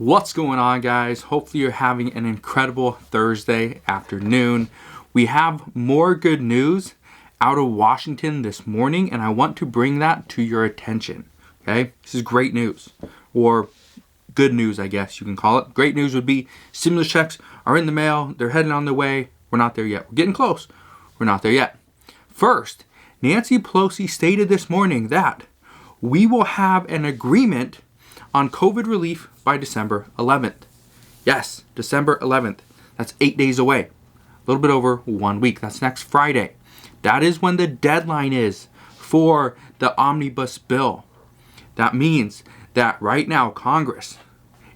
What's going on, guys? Hopefully you're having an incredible Thursday afternoon. We have more good news out of Washington this morning, and I want to bring that to your attention. Okay? This is great news, or good news, I guess you can call it. Great news would be stimulus checks are in the mail. They're heading on their way. We're not there yet. We're getting close. We're not there yet. First, Nancy Pelosi stated this morning that we will have an agreement on COVID relief by December 11th. Yes, December 11th. That's 8 days away. A little bit over 1 week. That's next Friday. That is when the deadline is for the omnibus bill. That means that right now Congress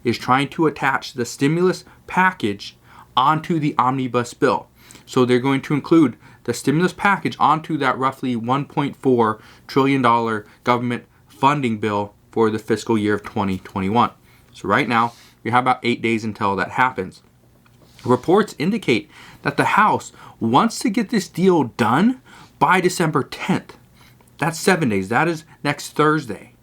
is trying to attach the stimulus package onto the omnibus bill. So they're going to include the stimulus package onto that roughly $1.4 trillion government funding bill for the fiscal year of 2021. So right now, we have about 8 days until that happens. Reports indicate that the House wants to get this deal done by December 10th. That's 7 days. That is next Thursday.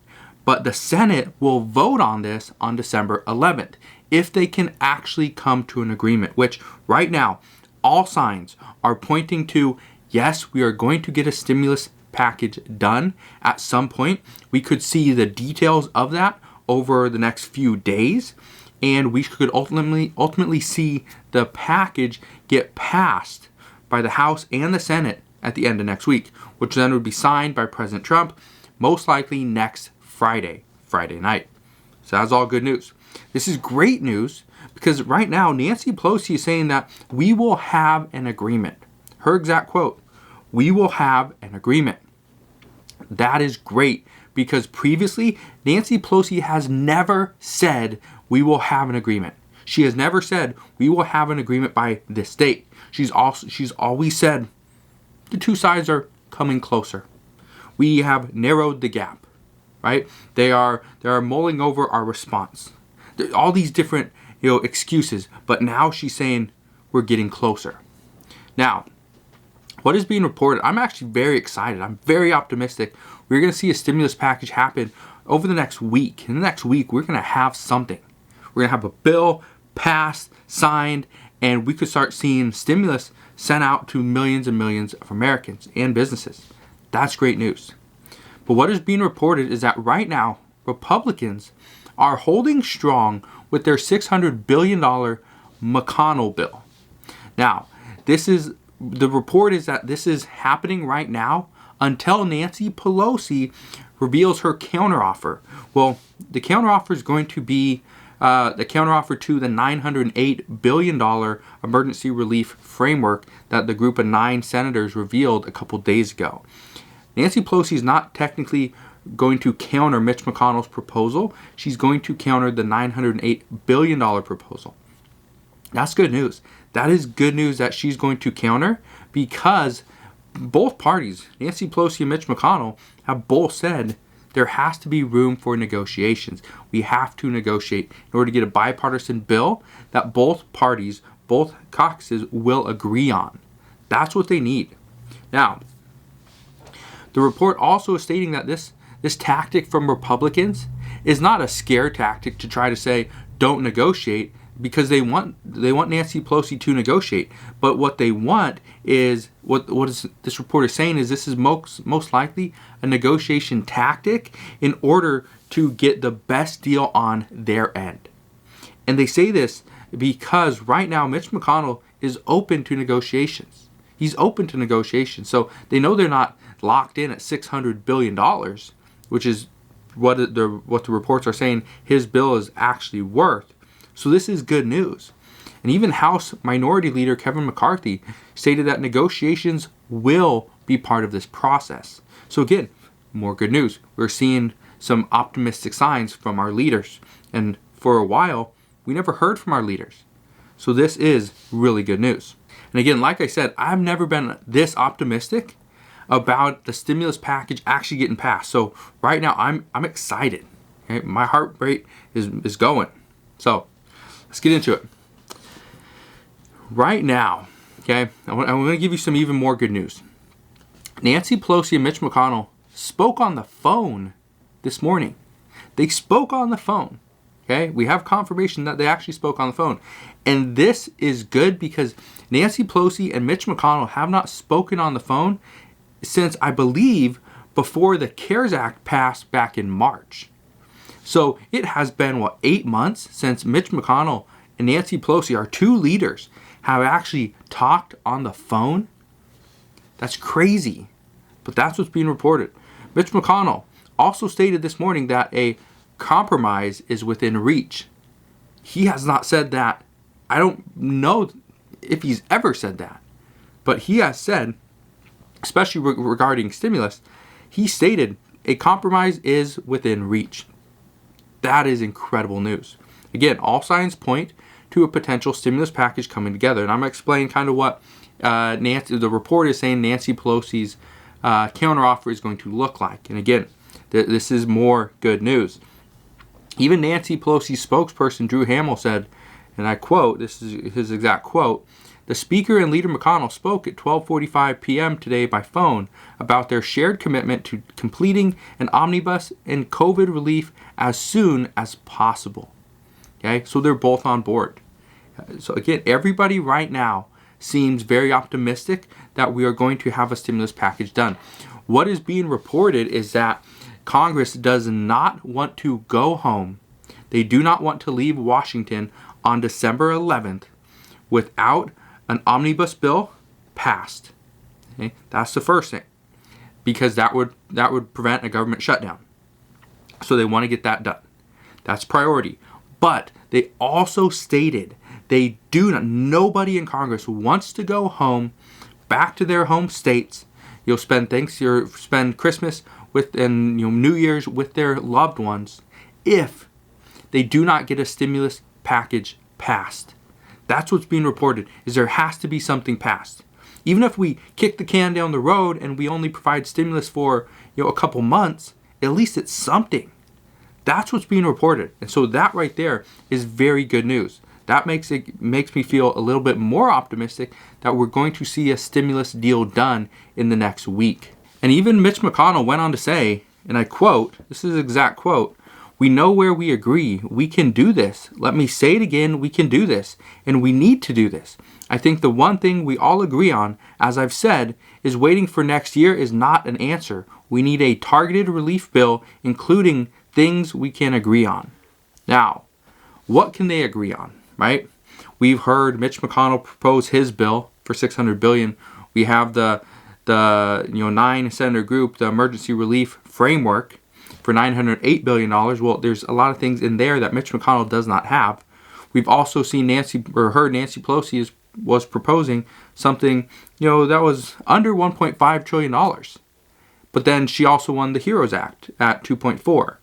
But the Senate will vote on this on December 11th if they can actually come to an agreement, which right now, all signs are pointing to, yes, we are going to get a stimulus package done at some point. We could see the details of that over the next few days, and we could ultimately see the package get passed by the House and the Senate at the end of next week, which then would be signed by President Trump, most likely next Friday night. So that's all good news. This is great news because right now Nancy Pelosi is saying that we will have an agreement. Her exact quote, "We will have an agreement." That is great because previously Nancy Pelosi has never said we will have an agreement. She has never said we will have an agreement by this date. She's always said the two sides are coming closer. We have narrowed the gap, right? They are mulling over our response. All these different excuses, but now she's saying we're getting closer. Now, what is being reported, I'm actually very excited. I'm very optimistic. We're going to see a stimulus package happen over the next week. In the next week, we're going to have something. We're going to have a bill passed, signed, and we could start seeing stimulus sent out to millions and millions of Americans and businesses. That's great news. But what is being reported is that right now, Republicans are holding strong with their $600 billion Mcconnell bill. Now, the report is that this is happening right now until Nancy Pelosi reveals her counteroffer. Well, the counteroffer is going to be the counteroffer to the $908 billion emergency relief framework that the group of 9 senators revealed a couple days ago. Nancy Pelosi is not technically going to counter Mitch McConnell's proposal. She's going to counter the $908 billion proposal. That's good news. That is good news that she's going to counter because both parties, Nancy Pelosi and Mitch McConnell, have both said there has to be room for negotiations. We have to negotiate in order to get a bipartisan bill that both parties, both caucuses will agree on. That's what they need. Now, the report also is stating that this tactic from Republicans is not a scare tactic to try to say don't negotiate, because they want Nancy Pelosi to negotiate. But what they want is this report is saying is this is most likely a negotiation tactic in order to get the best deal on their end. And they say this because right now Mitch McConnell is open to negotiations. He's open to negotiations. So they know they're not locked in at $600 billion, which is what the reports are saying his bill is actually worth. So this is good news. And even House Minority Leader Kevin McCarthy stated that negotiations will be part of this process. So again, more good news. We're seeing some optimistic signs from our leaders. And for a while, we never heard from our leaders. So this is really good news. And again, like I said, I've never been this optimistic about the stimulus package actually getting passed. So right now, I'm excited. Okay? My heart rate is going. So let's get into it. Right now, okay, I'm going to give you some even more good news. Nancy Pelosi and Mitch McConnell spoke on the phone this morning. They spoke on the phone. Okay, we have confirmation that they actually spoke on the phone. And this is good because Nancy Pelosi and Mitch McConnell have not spoken on the phone since, I believe, before the CARES Act passed back in March. So it has been, 8 months since Mitch McConnell and Nancy Pelosi, our two leaders, have actually talked on the phone. That's crazy. But that's what's being reported. Mitch McConnell also stated this morning that a compromise is within reach. He has not said that. I don't know if he's ever said that. But he has said, especially regarding stimulus, he stated a compromise is within reach. That is incredible news. Again, all signs point to a potential stimulus package coming together. And I'm going to explain kind of what the report is saying Nancy Pelosi's counteroffer is going to look like. And again, this is more good news. Even Nancy Pelosi's spokesperson, Drew Hamill, said, and I quote, this is his exact quote, "The Speaker and Leader McConnell spoke at 12:45 p.m. today by phone about their shared commitment to completing an omnibus and COVID relief as soon as possible." Okay, so they're both on board. So again, everybody right now seems very optimistic that we are going to have a stimulus package done. What is being reported is that Congress does not want to go home. They do not want to leave Washington on December 11th without an omnibus bill passed. Okay? That's the first thing, because that would prevent a government shutdown. So they want to get that done. That's priority. But they also stated they do not, nobody in Congress wants to go home, back to their home states. You'll spend Christmas and New Year's with their loved ones if they do not get a stimulus package passed. That's what's being reported, is there has to be something passed. Even if we kick the can down the road and we only provide stimulus for a couple months, at least it's something. That's what's being reported. And so that right there is very good news. That makes me feel a little bit more optimistic that we're going to see a stimulus deal done in the next week. And even Mitch McConnell went on to say, and I quote, this is an exact quote, "We know where we agree. We can do this. Let me say it again, we can do this. And we need to do this. I think the one thing we all agree on, as I've said, is waiting for next year is not an answer. We need a targeted relief bill, including things we can agree on." Now, what can they agree on, right? We've heard Mitch McConnell propose his bill for $600 billion. We have the 9-senator group, the Emergency Relief Framework, for $908 billion. Well, there's a lot of things in there that Mitch McConnell does not have. We've also seen heard Nancy Pelosi was proposing something, that was under $1.5 trillion. But then she also won the HEROES Act at 2.4.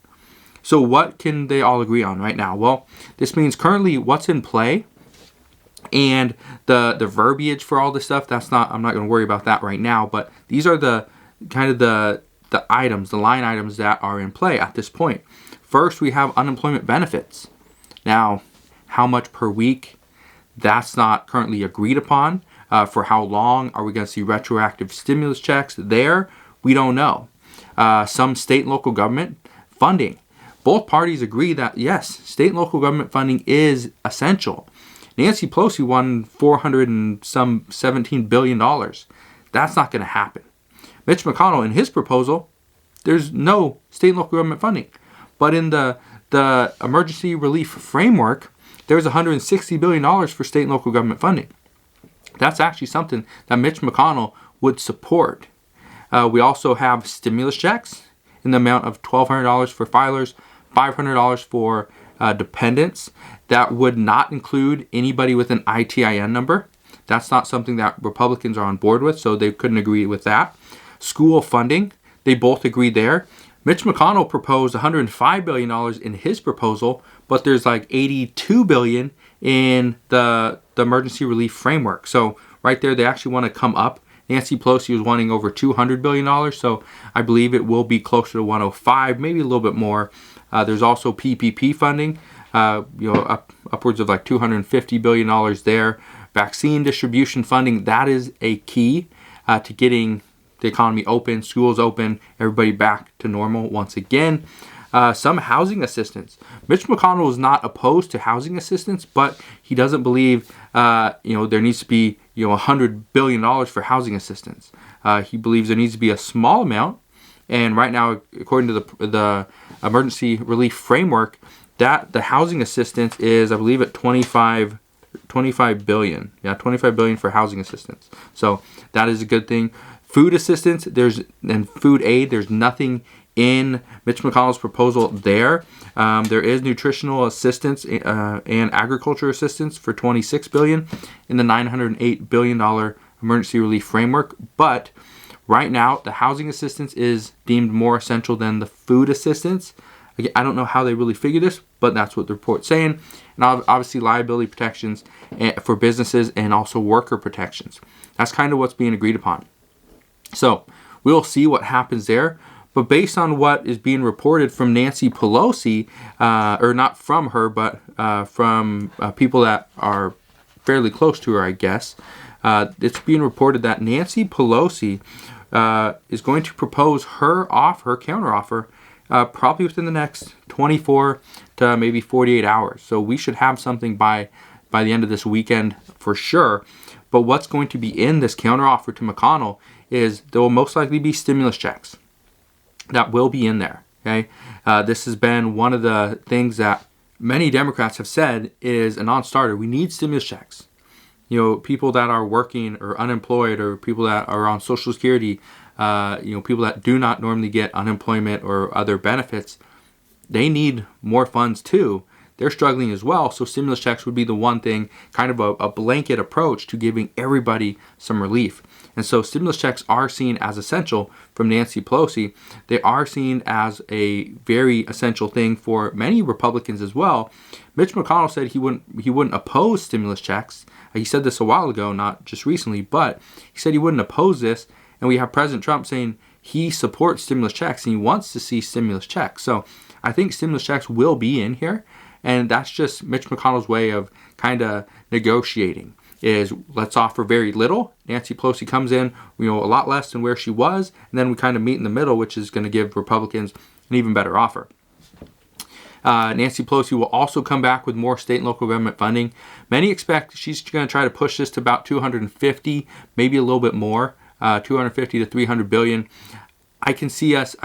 So what can they all agree on right now? Well, this means currently what's in play and the verbiage for all this stuff, I'm not going to worry about that right now, but these are the items, the line items that are in play at this point. First, we have unemployment benefits. Now, how much per week? That's not currently agreed upon. For how long are we going to see retroactive stimulus checks there? We don't know. Some state and local government funding. Both parties agree that, yes, state and local government funding is essential. Nancy Pelosi won $417 billion. That's not going to happen. Mitch McConnell, in his proposal, there's no state and local government funding. But in the Emergency Relief Framework, there's $160 billion for state and local government funding. That's actually something that Mitch McConnell would support. We also have stimulus checks in the amount of $1,200 for filers, $500 for dependents. That would not include anybody with an ITIN number. That's not something that Republicans are on board with, so they couldn't agree with that. School funding, they both agreed there. Mitch McConnell proposed $105 billion in his proposal, but there's like $82 billion in the Emergency Relief Framework. So right there, they actually want to come up. Nancy Pelosi was wanting over $200 billion, so I believe it will be closer to 105, maybe a little bit more. There's also PPP funding, upwards of like $250 billion there. Vaccine distribution funding, that is a key to getting the economy open, schools open, everybody back to normal once again. some housing assistance. Mitch McConnell is not opposed to housing assistance, but he doesn't believe there needs to be $100 billion for housing assistance. He believes there needs to be a small amount, and right now, according to the emergency relief framework, that the housing assistance is, I believe, at 25 billion. Yeah, 25 billion for housing assistance. So that is a good thing. Food assistance, and food aid, there's nothing in Mitch McConnell's proposal there. There is nutritional assistance and agriculture assistance for $26 billion in the $908 billion emergency relief framework. But right now, the housing assistance is deemed more essential than the food assistance. Again, I don't know how they really figure this, but that's what the report's saying. And obviously, liability protections for businesses and also worker protections. That's kind of what's being agreed upon. So we'll see what happens there. But based on what is being reported from Nancy Pelosi, or not from her, but from people that are fairly close to her, I guess, it's being reported that Nancy Pelosi is going to propose her counteroffer, probably within the next 24 to maybe 48 hours. So we should have something by the end of this weekend for sure. But what's going to be in this counteroffer to McConnell is there will most likely be stimulus checks that will be in there. Okay, this has been one of the things that many Democrats have said is a non-starter. We need stimulus checks. People that are working or unemployed, or people that are on Social Security, people that do not normally get unemployment or other benefits, they need more funds too. They're struggling as well. So stimulus checks would be the one thing, kind of a blanket approach to giving everybody some relief. And so stimulus checks are seen as essential from Nancy Pelosi. They are seen as a very essential thing for many Republicans as well. Mitch McConnell said he wouldn't oppose stimulus checks. He said this a while ago, not just recently, but he said he wouldn't oppose this. And we have President Trump saying he supports stimulus checks and he wants to see stimulus checks. So I think stimulus checks will be in here. And that's just Mitch McConnell's way of kind of negotiating, is let's offer very little. Nancy Pelosi comes in, a lot less than where she was, and then we kind of meet in the middle, which is going to give Republicans an even better offer. Nancy Pelosi will also come back with more state and local government funding. Many expect she's going to try to push this to about 250, maybe a little bit more, 250 to 300 billion. I can see us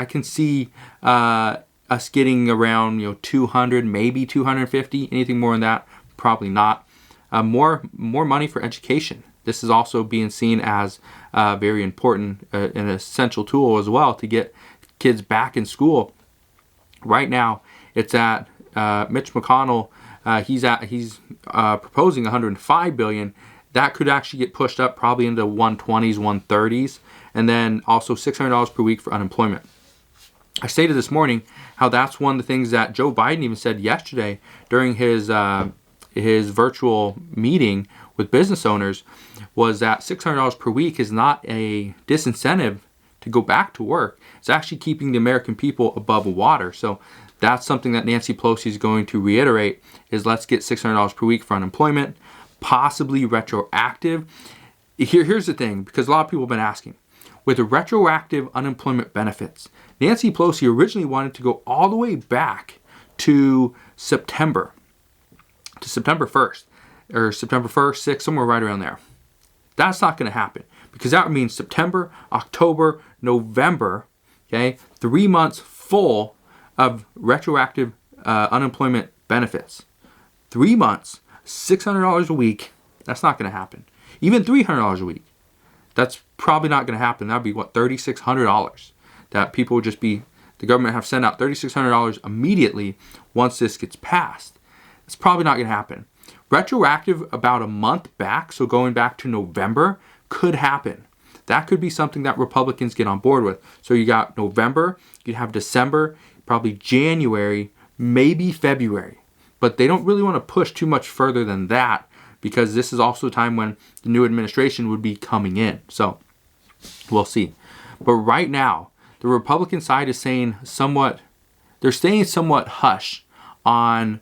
getting around 200, maybe 250. Anything more than that, probably not. More money for education. This is also being seen as very important, an essential tool as well to get kids back in school. Right now, it's at Mitch McConnell. He's proposing 105 billion. That could actually get pushed up probably into 120s, 130s, and then also $600 per week for unemployment. I stated this morning how that's one of the things that Joe Biden even said yesterday during his virtual meeting with business owners, was that $600 per week is not a disincentive to go back to work. It's actually keeping the American people above water. So that's something that Nancy Pelosi is going to reiterate, is let's get $600 per week for unemployment, possibly retroactive. Here's the thing, because a lot of people have been asking. With the retroactive unemployment benefits, Nancy Pelosi originally wanted to go all the way back to September 1st, or September 1st, 6th, somewhere right around there. That's not going to happen, because that means September, October, November, okay, 3 months full of retroactive unemployment benefits. 3 months, $600 a week, that's not going to happen. Even $300 a week, that's probably not going to happen. That would be, $3,600 that people would just be, the government have sent out $3,600 immediately once this gets passed. It's probably not going to happen. Retroactive about a month back, so going back to November, could happen. That could be something that Republicans get on board with. So you got November, you have December, probably January, maybe February. But they don't really want to push too much further than that, because this is also a time when the new administration would be coming in. So we'll see. But right now, the Republican side is saying they're staying somewhat hush on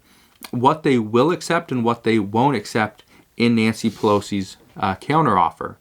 what they will accept and what they won't accept in Nancy Pelosi's counteroffer.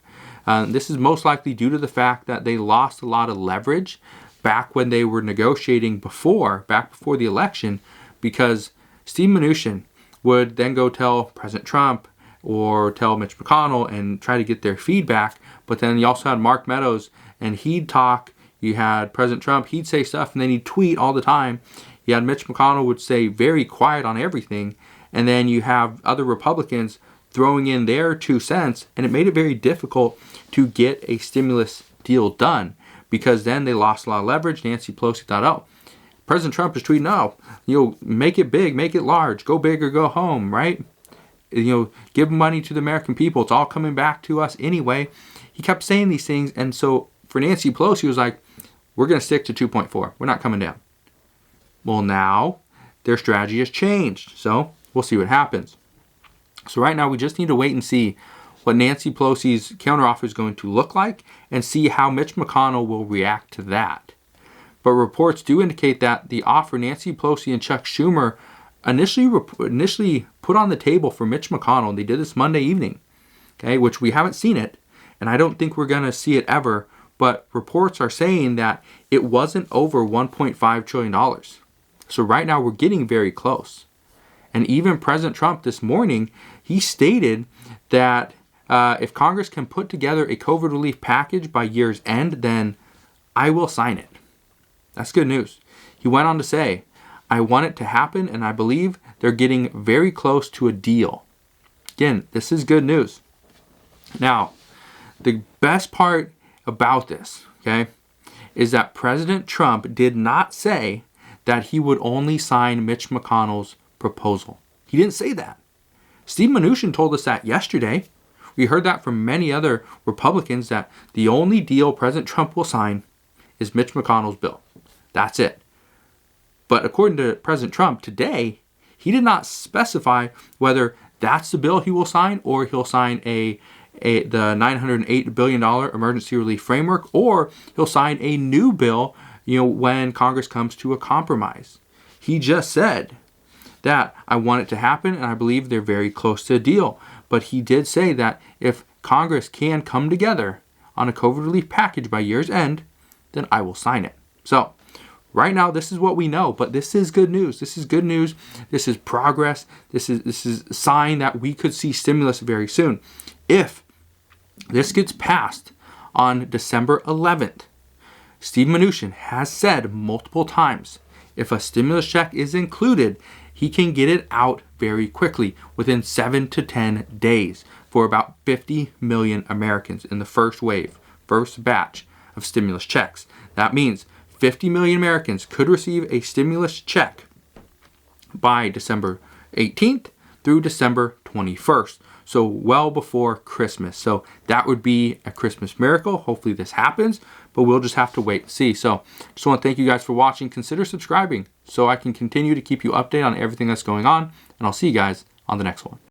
This is most likely due to the fact that they lost a lot of leverage back when they were negotiating back before the election, because Steve Mnuchin would then go tell President Trump or tell Mitch McConnell and try to get their feedback. But then you also had Mark Meadows, and he'd talk. You had President Trump, he'd say stuff, and then he'd tweet all the time. You had Mitch McConnell would stay very quiet on everything. And then you have other Republicans throwing in their 2 cents, and it made it very difficult to get a stimulus deal done, because then they lost a lot of leverage. Nancy Pelosi thought, oh, President Trump is tweeting, oh, make it big, make it large, go big or go home, right? Give money to the American people. It's all coming back to us anyway. He kept saying these things, and so for Nancy Pelosi, it was like, we're going to stick to 2.4. We're not coming down. Well, now their strategy has changed, so we'll see what happens. So right now, we just need to wait and see what Nancy Pelosi's counteroffer is going to look like and see how Mitch McConnell will react to that. But reports do indicate that the offer Nancy Pelosi and Chuck Schumer initially put on the table for Mitch McConnell, and they did this Monday evening, okay, which we haven't seen it, and I don't think we're going to see it ever, but reports are saying that it wasn't over $1.5 trillion. So right now, we're getting very close. And even President Trump this morning, he stated that if Congress can put together a COVID relief package by year's end, then I will sign it. That's good news. He went on to say, I want it to happen, and I believe they're getting very close to a deal. Again, this is good news. Now, the best part about this, okay, is that President Trump did not say that he would only sign Mitch McConnell's proposal. He didn't say that. Steve Mnuchin told us that yesterday. We heard that from many other Republicans, that the only deal President Trump will sign is Mitch McConnell's bill. That's it. But according to President Trump today, he did not specify whether that's the bill he will sign, or he'll sign the $908 billion emergency relief framework, or he'll sign a new bill, when Congress comes to a compromise. He just said that I want it to happen, and I believe they're very close to a deal. But he did say that if Congress can come together on a COVID relief package by year's end, then I will sign it. So right now, this is what we know, but this is good news. This is good news. This is progress. This is a sign that we could see stimulus very soon. If this gets passed on December 11th, Steve Mnuchin has said multiple times, if a stimulus check is included, he can get it out very quickly, within 7 to 10 days, for about 50 million Americans in the first wave, first batch of stimulus checks. That means 50 million Americans could receive a stimulus check by December 18th through December 21st. So well before Christmas. So that would be a Christmas miracle. Hopefully this happens, but we'll just have to wait and see. So just want to thank you guys for watching. Consider subscribing so I can continue to keep you updated on everything that's going on. And I'll see you guys on the next one.